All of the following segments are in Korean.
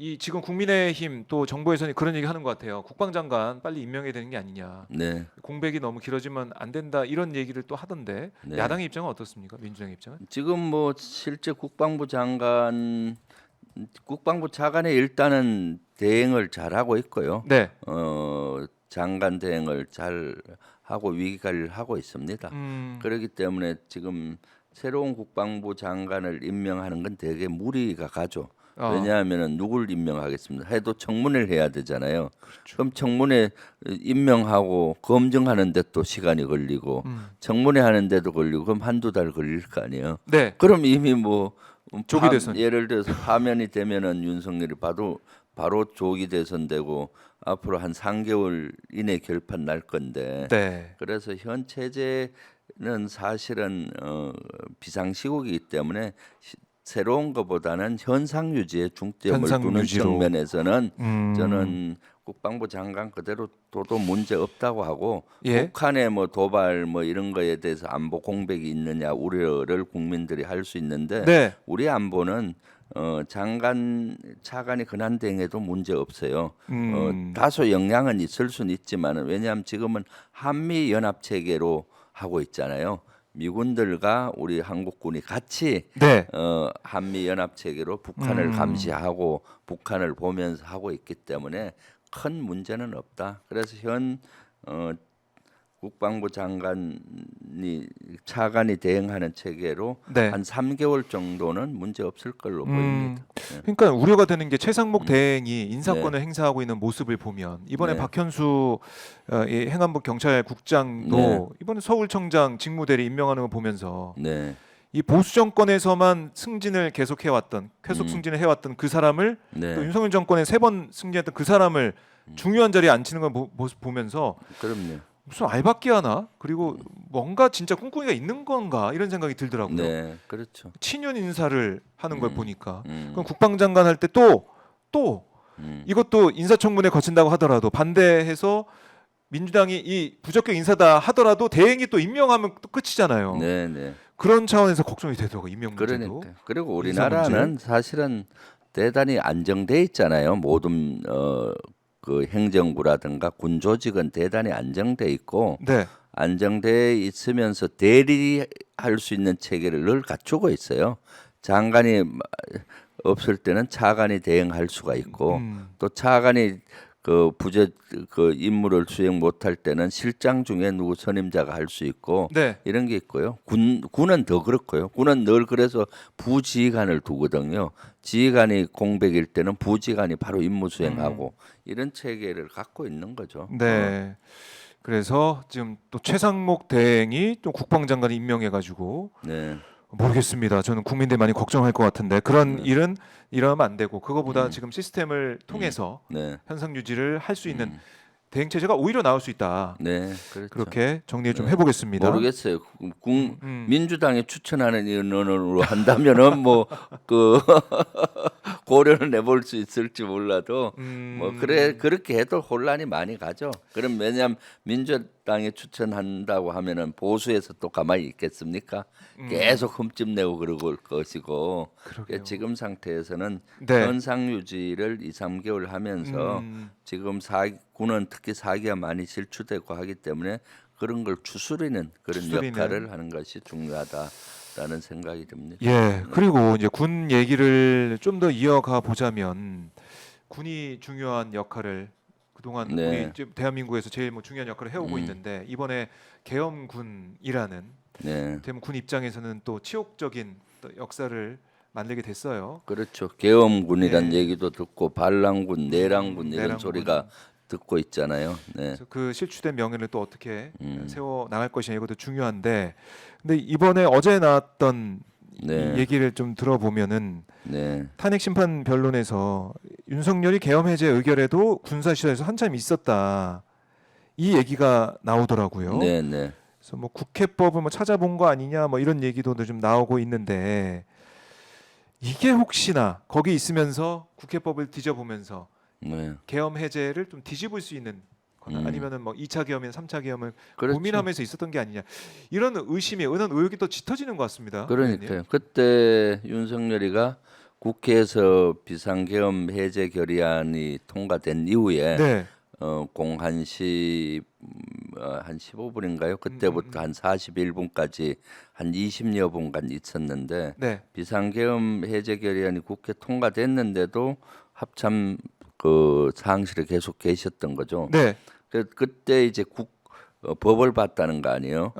이 지금 국민의힘 또 정부에서는 그런 얘기 하는 것 같아요. 국방장관 빨리 임명해야 되는 게 아니냐. 네, 공백이 너무 길어지면 안 된다 이런 얘기를 또 하던데 네. 야당의 입장은 어떻습니까? 민주당의 입장은? 지금 뭐 실제 국방부 차관이 일단은 대응을 잘 하고 있고요. 네. 장관 대응을 잘 하고 위기 관리를 하고 있습니다. 그렇기 때문에 지금 새로운 국방부 장관을 임명하는 건 되게 무리가 가죠. 왜냐하면은 누굴 임명하겠습니까? 해도 청문회를 해야 되잖아요. 그렇죠. 그럼 청문회 임명하고 검증하는데 또 시간이 걸리고 청문회 하는데도 걸리고 그럼 한두 달 걸릴 거 아니에요. 네. 그럼 이미 뭐 조기 대선. 예를 들어서 파면이 되면은 윤석열이 바로 조기 대선되고 앞으로 한 3개월 이내 결판 날 건데. 네. 그래서 현 체제는 사실은 비상시국이기 때문에 새로운 것보다는 현상 유지에 중점을 현상 두는 유지로. 측면에서는 저는 국방부 장관 그대로 둬도 문제 없다고 하고 예. 북한의 뭐 도발 뭐 이런 거에 대해서 안보 공백이 있느냐 우려를 국민들이 할 수 있는데 네. 우리 안보는 차관이 권한 대행해도 문제 없어요. 다소 영향은 있을 수는 있지만은 왜냐하면 지금은 한미 연합 체계로 하고 있잖아요. 미군들과 우리 한국군이 같이 네. 한미 연합 체계로 북한을 감시하고 북한을 보면서 하고 있기 때문에 큰 문제는 없다. 그래서 현 국방부 차관이 대응하는 체계로 네. 한 3개월 정도는 문제 없을 걸로 보입니다. 네. 그러니까 우려가 되는 게 최상목 대행이 인사권을 행사하고 있는 모습을 보면 이번에 네. 박현수 이 행안부 경찰국장도 네. 이번에 서울청장 직무대리 임명하는 거 보면서 네. 이 보수 정권에서만 승진을 계속 해왔던 계속 승진을 해왔던 그 사람을 네. 또 윤석열 정권에 3번 승진했던 그 사람을 중요한 자리에 앉히는 걸 모습 보면서 그럼요. 무슨 알박기 하나 그리고 뭔가 진짜 꿍꿍이가 있는 건가 이런 생각이 들더라고요. 네, 그렇죠. 친윤 인사를 하는 걸 보니까 그럼 음, 국방장관 할 때 또 이것도 인사청문회 거친다고 하더라도 반대해서 민주당이 이 부적격 인사다 하더라도 대행이 또 임명하면 또 끝이잖아요. 네, 네. 그런 차원에서 걱정이 되더라고 임명 문제도. 그러니까 그리고 인사 우리나라는 사실은 대단히 안정돼 있잖아요. 모든 그 행정부라든가 군 조직은 대단히 안정돼 있고 네. 안정돼 있으면서 대리할 수 있는 체계를 늘 갖추고 있어요. 장관이 없을 때는 차관이 대응할 수가 있고 또 차관이 그 임무를 수행 못할 때는 실장 중에 누구 선임자가 할 수 있고 네. 이런 게 있고요. 군은 더 그렇고요. 군은 늘 그래서 부지휘관을 두거든요. 지휘관이 공백일 때는 부지휘관이 바로 임무 수행하고 이런 체계를 갖고 있는 거죠. 네. 그래서 지금 또 최상목 대행이 또 국방장관 임명해가지고 네. 모르겠습니다. 저는 국민들 많이 걱정할 것 같은데 그런 일은 일어나면 안 되고 그거보다 지금 시스템을 통해서 네. 현상 유지를 할 수 있는 대행 체제가 오히려 나올 수 있다. 네. 그렇죠. 그렇게 정리 좀 네. 해보겠습니다. 모르겠어요. 민주당이 추천하는 인원으로 한다면은 뭐 그 고려는 해볼 수 있을지 몰라도 뭐 그렇게 해도 혼란이 많이 가죠. 그럼 왜냐하면 민주당이 추천한다고 하면은 보수에서 또 가만히 있겠습니까? 계속 흠집내고 그러고 것이고 그러게요. 지금 상태에서는 네. 현상 유지를 2, 3개월 하면서 지금 군은 특히 사기가 많이 실추되고 하기 때문에 그런 걸 추스리는 그런 추스리는. 역할을 하는 것이 중요하다라는 생각이 듭니다. 예. 그리고 이제 군 얘기를 좀 더 이어가 보자면 군이 중요한 역할을 그동안 네. 우리 지금 대한민국에서 제일 뭐 중요한 역할을 해오고 있는데 이번에 계엄군이라는 네, 대한민국 군 입장에서는 또 치욕적인 또 역사를 만들게 됐어요. 그렇죠. 계엄군이란 네. 얘기도 듣고 반란군, 내란군 이런 내란군. 소리가 듣고 있잖아요. 네, 그래서 그 실추된 명예를 또 어떻게 세워 나갈 것이냐 이것도 중요한데 근데 이번에 어제 나왔던 네. 이 얘기를 좀 들어보면은 네, 탄핵 심판 변론에서 윤석열이 계엄 해제 의결에도 군사 시설에서 한참 있었다 이 얘기가 나오더라고요. 네, 네. 그래서 뭐 국회법을 뭐 찾아본 거 아니냐 뭐 이런 얘기도 좀 나오고 있는데 이게 혹시나 거기 있으면서 국회법을 뒤져보면서 네. 계엄 해제를 좀 뒤집을 수 있는 거나 아니면은 뭐 2차 계엄이나 3차 계엄을 그렇죠. 고민하면서 있었던 게 아니냐 이런 의심이 이런 의혹이 또 짙어지는 것 같습니다. 그러니까요. 그때 윤석열이가 국회에서 비상계엄 해제 결의안이 통과된 이후에 네. 공 1시 한 15분인가요? 그때부터 한 41분까지 한 20여 분간 있었는데 네. 비상계엄 해제 결의안이 국회 통과됐는데도 합참 그 사항실에 계속 계셨던 거죠. 네. 그때 이제 법을 봤다는 거 아니에요?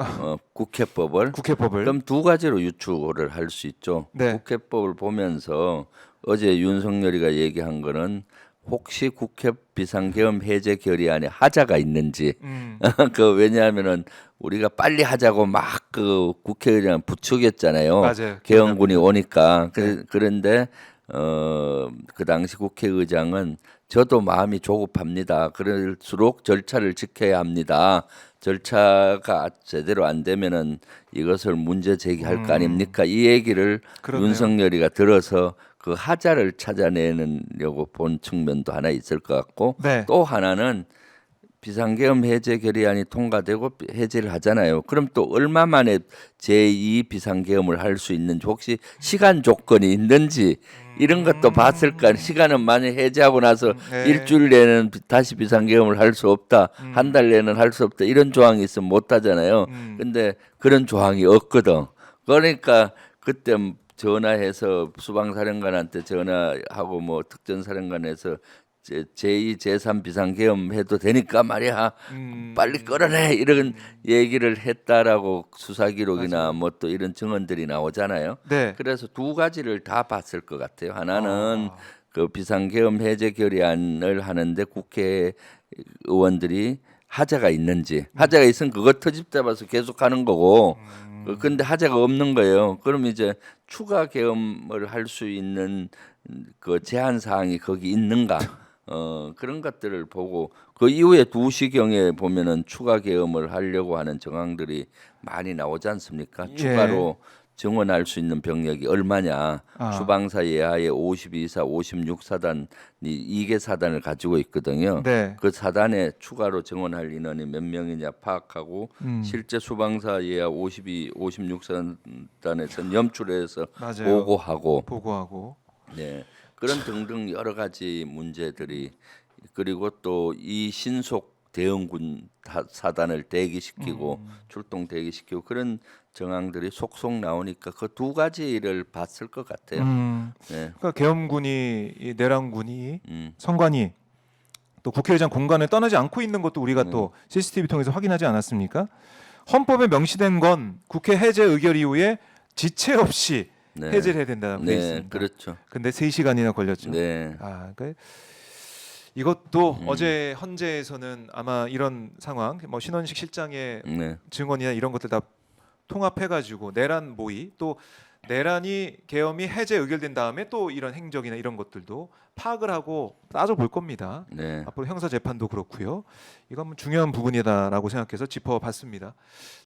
국회법을. 국회법을. 그럼 두 가지로 유추를 할 수 있죠. 네. 국회법을 보면서 어제 윤석열이가 얘기한 거는 혹시 국회 비상계엄 해제 결의안에 하자가 있는지. 그 왜냐하면은 우리가 빨리 하자고 막 그 국회의장 부추겼잖아요. 맞아요. 계엄군이 오니까. 네. 그런데 그 당시 국회의장은 저도 마음이 조급합니다. 그럴수록 절차를 지켜야 합니다. 절차가 제대로 안 되면은 이것을 문제 제기할 거 아닙니까? 이 얘기를 그렇네요. 윤석열이가 들어서 그 하자를 찾아내려고 본 측면도 하나 있을 것 같고 네. 또 하나는 비상계엄 해제 결의안이 통과되고 해제를 하잖아요. 그럼 또 얼마 만에 제2 비상계엄을 할 수 있는지 혹시 시간 조건이 있는지 이런 것도 봤을 거 아니에요. 시간은 만약 해제하고 나서 네. 일주일 내는 다시 비상계엄을 할 수 없다. 한 달 내는 할 수 없다. 이런 조항이 있으면 못 하잖아요. 근데 그런 조항이 없거든. 그러니까 그때 전화해서 수방사령관한테 전화하고 뭐 특전사령관에서 제2, 제3 비상계엄 해도 되니까 말이야. 빨리 끌어내 이런 얘기를 했다라고 수사 기록이나 뭐 또 이런 증언들이 나오잖아요. 네. 그래서 두 가지를 다 봤을 것 같아요. 하나는 그 비상계엄 해제 결의안을 하는데 국회의원들이 하자가 있는지 하자가 있으면 그거 터집 잡아서 계속 하는 거고 근데 하자가 없는 거예요. 그럼 이제 추가 계엄을 할 수 있는 그 제한 사항이 거기 있는가? 그런 것들을 보고 그 이후에 2시경에 보면은 추가 계엄을 하려고 하는 정황들이 많이 나오지 않습니까? 예. 추가로 증원할 수 있는 병력이 얼마냐? 수방사 예하에 52사, 56사단이 2개 사단을 가지고 있거든요. 네. 그 사단에 추가로 증원할 인원이 몇 명이냐 파악하고 실제 수방사 예하 52, 56사단에서 염출해서 맞아요. 보고하고 보고하고. 네. 그런 등등 여러 가지 문제들이 그리고 또 이 신속 대응군 사단을 대기시키고 출동 대기시키고 그런 정황들이 속속 나오니까 그 두 가지를 봤을 것 같아요. 네. 그러니까 계엄군이 이 내란군이 선관위 또 국회의장 공간을 떠나지 않고 있는 것도 우리가 또 CCTV 통해서 확인하지 않았습니까? 헌법에 명시된 건 국회 해제 의결 이후에 지체 없이 네. 해제를 해야 된다고 돼 네, 있습니다. 그렇죠. 근데 3시간이나 걸렸죠. 네. 그러니까 이것도 어제 헌재에서는 아마 이런 상황, 뭐 신원식 실장의 네. 증언이나 이런 것들 다 통합해가지고 내란 모의 또 내란이 계엄이 해제 의결된 다음에 또 이런 행적이나 이런 것들도 파악을 하고 따져볼 겁니다. 네. 앞으로 형사 재판도 그렇고요. 이건 뭐 중요한 부분이다라고 생각해서 짚어봤습니다.